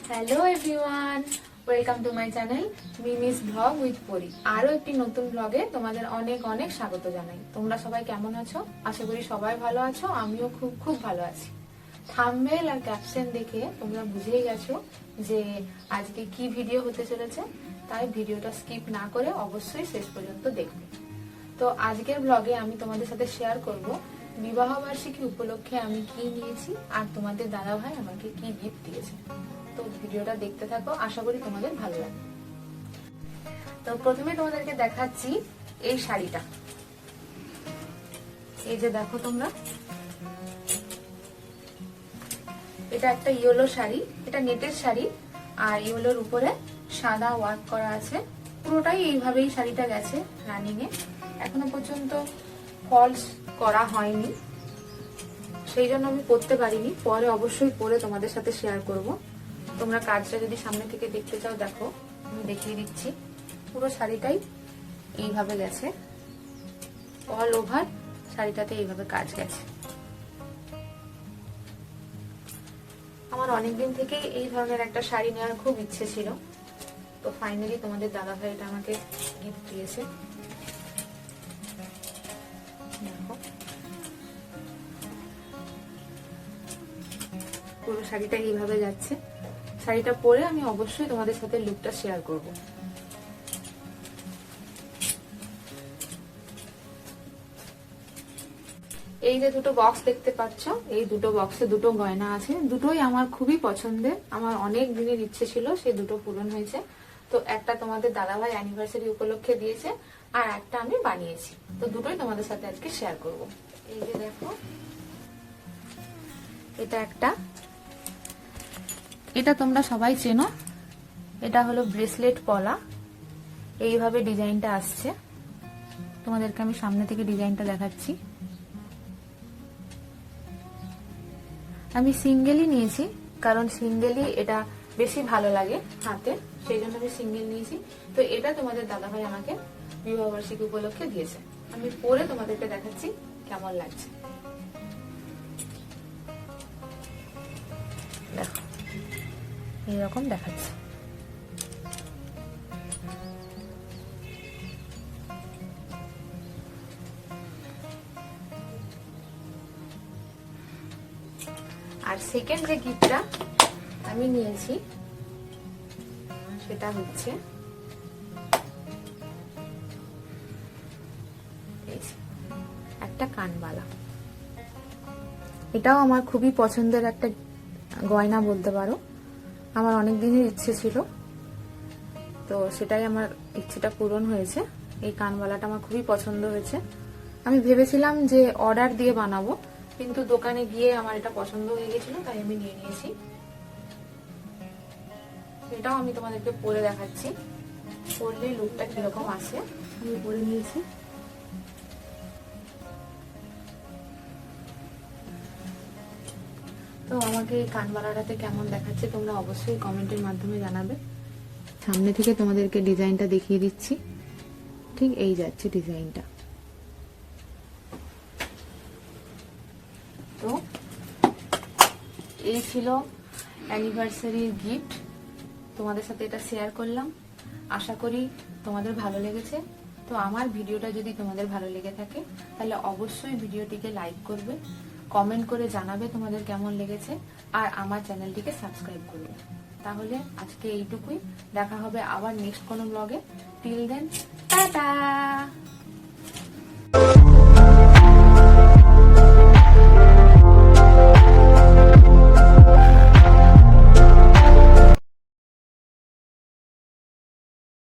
Hello everyone, welcome to my channel Mimi's blog with পরি। আরো একটি নতুন ব্লগে তোমাদের অনেক অনেক স্বাগত জানাই। তোমরা সবাই কেমন আছো? আশা করি সবাই ভালো আছো, আমিও খুব খুব ভালো আছি। থাম্বনেল আর ক্যাপশন দেখে তোমরা বুঝেই গেছো যে আজকে কি ভিডিও হতে চলেছে, তাই ভিডিওটা স্কিপ না করে অবশ্যই শেষ পর্যন্ত দেখবে। তো আজকের ব্লগে আমি তোমাদের সাথে শেয়ার করব বিবাহ বার্ষিকী উপলক্ষে আমি কি নিয়েছি আর তোমাদের দাদা ভাই আমাকে কি গিফট দিয়েছে। তো ভিডিওটা দেখতে থাকো, আশা করি তোমাদের ভালো লাগবে। তো প্রথমে তোমাদেরকে দেখাচ্ছি এই শাড়িটা। এই যে দেখো তোমরা, এটা একটা ইয়েলো শাড়ি, এটা নেটের শাড়ি আর ইয়েলোর উপরে সাদা ওয়ার্ক করা আছে। পুরোটাই এইভাবেই শাড়িটা গেছে রানিং এ, এখনো পর্যন্ত ফলস করা হয়নি, সেই জন্য আমি পরতে পারিনি। পরে অবশ্যই পরে তোমাদের সাথে শেয়ার করব। তোমরা কাজটা যদি সামনে থেকে দেখতে চাও দেখো, আমি দেখিয়ে দিচ্ছি। পুরো শাড়িটাই এইভাবে গেছে, অল ওভার শাড়িটাতে এইভাবে কাজ গেছে। আমার অনেকদিন থেকেই এই ধরনের একটা শাড়ি নেওয়ার খুব ইচ্ছে ছিল, তো ফাইনালি তোমাদের দাদা ভাই এটা আমাকে গিফট দিয়েছে। দেখো পুরো শাড়িটা এইভাবে যাচ্ছে। শাড়িটা পরে আমি অবশ্যই তোমাদের সাথে লুকটা শেয়ার করব। এই যে দুটো বক্স দেখতে পাচ্ছ, এই দুটো বক্সে দুটো গয়না আছে। দুটোই আমার খুবই পছন্দের, আমার অনেক দিনের ইচ্ছে ছিল, সেই দুটো পূরণ হয়েছে। তো একটা তোমাদের দাদাভাই অ্যানিভার্সারি উপলক্ষে দিয়েছে আর একটা আমি বানিয়েছি। তো দুটোই তোমাদের সাথে আজকে শেয়ার করব। এই যে দেখো, এটা একটা, এটা তোমরা সবাই চেনো, এটা হলো ব্রেসলেট পলা। এইভাবে ডিজাইনটা আসছে, তোমাদেরকে আমি সামনে থেকে ডিজাইনটা দেখাচ্ছি। আমি সিঙ্গেলই নিয়েছি, কারণ সিঙ্গেলই এটা বেশি ভালো লাগে হাতে, সেই জন্য আমি সিঙ্গেল নিয়েছি। তো এটা তোমাদের দাদাভাই আমাকে বিবাহবার্ষিকী উপলক্ষে দিয়েছে। আমি পরে তোমাদেরকে দেখাচ্ছি কেমন লাগছে। দেখো এইরকম দেখাচ্ছে। আর সেকেন্ড যে গিফটটা আমি নিয়েছি সেটা হচ্ছে একটা কানবালা। এটাও আমার খুবই পছন্দের একটা গয়না বলতে পারো, আমার অনেক দিনের ইচ্ছে ছিল, তো সেটাই আমার ইচ্ছেটা পূরণ হয়েছে। এই কানবালাটা আমার খুবই পছন্দ হয়েছে। আমি ভেবেছিলাম যে অর্ডার দিয়ে বানাবো, কিন্তু দোকানে গিয়ে আমার এটা পছন্দ হয়ে গেছিল, তাই আমি নিয়ে নিয়েছি। এটাও আমি তোমাদেরকে পরে দেখাচ্ছি, পরলে লুকটা কিরকম আসে। আমি পরে নিয়েছি। তো আমাকে এই কানবালাটাতে কেমন দেখাচ্ছে তোমরা অবশ্যই কমেন্টের মাধ্যমে জানাবে। সামনে থেকে তোমাদেরকে ডিজাইনটা দেখিয়ে দিচ্ছি, ঠিক এই যাচ্ছে ডিজাইনটা। তো এই ছিল অ্যানিভার্সারির গিফট, তোমাদের সাথে এটা শেয়ার করলাম। আশা করি তোমাদের ভালো লেগেছে। তো আমার ভিডিওটা যদি তোমাদের ভালো লেগে থাকে তাহলে অবশ্যই ভিডিওটিকে লাইক করবে, কমেন্ট করে জানাবে তোমাদের কেমন লেগেছে, আর আমার চ্যানেলটিকে সাবস্ক্রাইব করবে। তাহলে আজকে এইটুকুই, দেখা হবে আবার নেক্সট কোনো ব্লগে। Till then, tata.